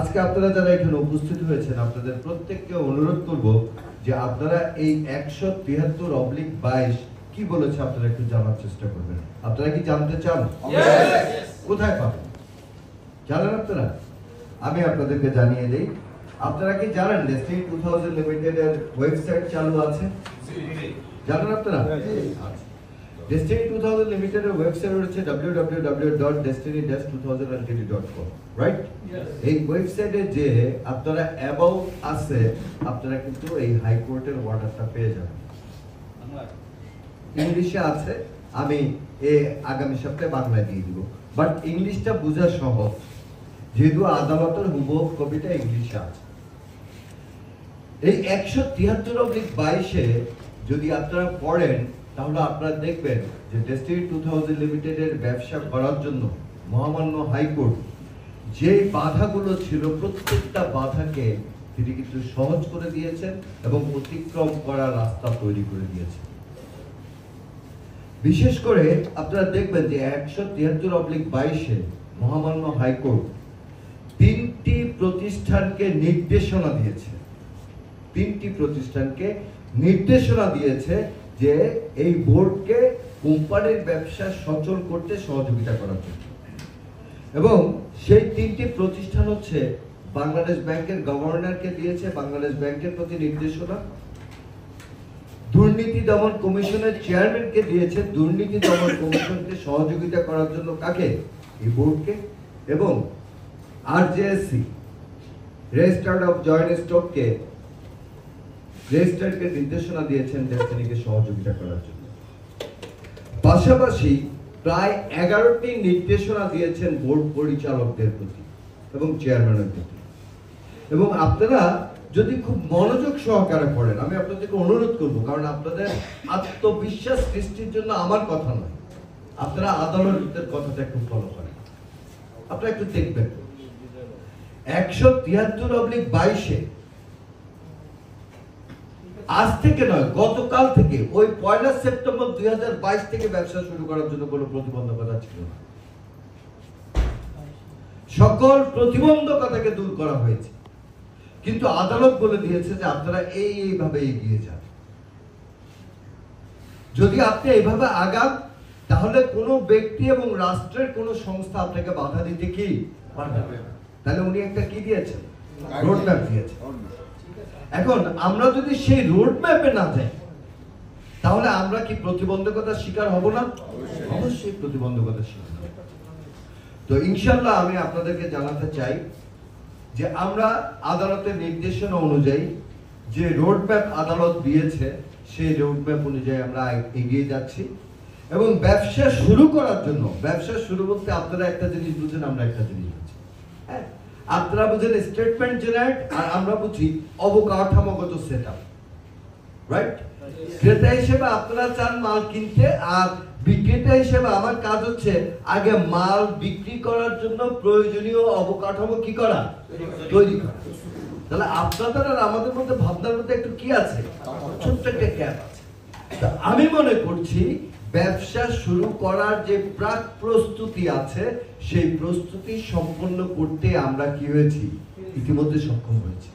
আজকে আপনারা যারা এখানে উপস্থিত হয়েছেন আপনাদের প্রত্যেককে অনুরোধ করব যে আপনারা এই 173/22 কি বলেছে আপনারা একটু জানার চেষ্টা করবেন। আপনারা কি জানতে চান? কোথায় পাবেন জানেন আপনারা? আমি আপনাদেরকে জানিয়ে দেই। আপনারা কি জানেন ডেস্টিনি 2000 লিমিটেড এর ওয়েবসাইট চালু আছে? জানেন আপনারা? ডেস্টিনি 2000 লিমিটেড এর ওয়েবসাইট হচ্ছে www.destiny-2000ltd.com, রাইট? এই ওয়েবসাইটে যে আপনারা অ্যাবাউট আছে আপনারা কিন্তু এই হাইকোর্টের অর্ডারটা পেয়ে যাবেন। ইংলিশে আছে, আমি আগামী সপ্তাহে বাংলায় দিয়ে দিব, বাট ইংলিশটা বোঝা সহজ যেহেতু আদালতের হুবহু কপিটা ইংলিশে আছে। এই 173/22 যদি আপনারা পড়েন তাহলে আপনারা দেখবেন যে ডেস্টিনি 2000 লিমিটেড এর ব্যবসা করার জন্য মহামান্য হাইকোর্ট যে বাধাগুলো ছিল প্রত্যেকটা বাধাকে তিনি কিন্তু সহজ করে দিয়েছেন এবং অতিক্রম করার রাস্তা তৈরি করে দিয়েছেন। বিশেষ করে আপনারা দেখবেন যে 173/22 মহামান্য হাইকোর্ট 3টি প্রতিষ্ঠানকে নির্দেশনা দিয়েছে। 3টি প্রতিষ্ঠানকে নির্দেশনা দিয়েছে যে এই বোর্ডকে কোম্পানির ব্যবসা সচল করতে সহযোগিতা করার জন্য। এবং সেই 3টি প্রতিষ্ঠান হচ্ছে বাংলাদেশ ব্যাংকের গভর্নরকে দিয়েছে বাংলাদেশ ব্যাংকের প্রতি নির্দেশনা, দুর্নীতি দমন কমিশনের চেয়ারম্যানকে দিয়েছে দুর্নীতি দমন কমিশনকে সহযোগিতা করার জন্য, কাকে? এই বোর্ডকে। এবং আরজেএসসি রেজিস্ট্রার অফ জয়েন্ট স্টককে রেজিস্ট্রারকে নির্দেশনা দিয়েছেন ডেস্টিনিকে সহযোগিতা করার জন্য। পাশাপাশি প্রায় 11টি নির্দেশনা দিয়েছেন বোর্ড পরিচালকদের প্রতি এবং চেয়ারম্যানের প্রতি। এবং আপনারা যদি খুব মনোযোগ সহকারে পড়েন, আমি আপনাদেরকে অনুরোধ করব, কারণ আপনাদের আত্মবিশ্বাস সৃষ্টির জন্য আমার কথা নয়, আপনারা আদালতের কথাটা একটু ফলো করেন। আপনারা একটু দেখবেন 173/22 আজ থেকে নয়, গতকাল থেকে, ওই 1 সেপ্টেম্বর 2022 থেকে ব্যবসা শুরু করার জন্য কোনো প্রতিবন্ধকতা ছিল না। সকল প্রতিবন্ধকতাকে দূর করা হয়েছে, কিন্তু আদালত বলে দিয়েছে যে আপনারা এইভাবে এগিয়ে যান। যদি আপনি এইভাবে আগান তাহলে কোনো ব্যক্তি এবং রাষ্ট্রের কোনো সংস্থা আপনাকে বাধা দিতে কি পারবে না। তাহলে উনি একটা কি দিয়েছেন? রোডম্যাপ দিয়েছেন। এখন আমরা যদি সেই রোডম্যাপে না যাই তাহলে আমরা কি প্রতিবন্ধকতার শিকার হব না? অবশ্যই প্রতিবন্ধকতার শিকার হব। তো ইনশাআল্লাহ আমি আপনাদেরকে জানাতে চাই যে আমরা আদালতের নির্দেশনা অনুযায়ী যে রোডম্যাপ আদালত দিয়েছে সেই রোডম্যাপ অনুযায়ী আমরা এগিয়ে যাচ্ছি। এবং ব্যবসা শুরু করার জন্য, ব্যবসা শুরু বলতে আপনারা একটা জিনিস বুঝেন, আমরা একটা জিনিস বুঝি। হ্যাঁ, আপনারা বুঝেন স্টেটমেন্ট জেনারেট, আর আমরা বুঝি অবকাঠামোগত সেটআপ, রাইট? ক্রেতা হিসেবে আপনারা চান মাল কিনতে, আর বিক্রেতা হিসেবে আমার কাজ হচ্ছে আগে মাল বিক্রি করার জন্য প্রয়োজনীয় অবকাঠামো কি করা, তৈরি করা। তাহলে আপনাদের আর আমাদের মধ্যে ভাবনার মধ্যে একটু কি আছে, ছোট্ট একটা গ্যাপ আছে। আমি মনে করছি ব্যবসা শুরু করার যে প্রাক প্রস্তুতি আছে সেই প্রস্তুতি সম্পন্ন করতে আমরা কি হয়েছি, ইতিমধ্যে সক্ষম হয়েছি।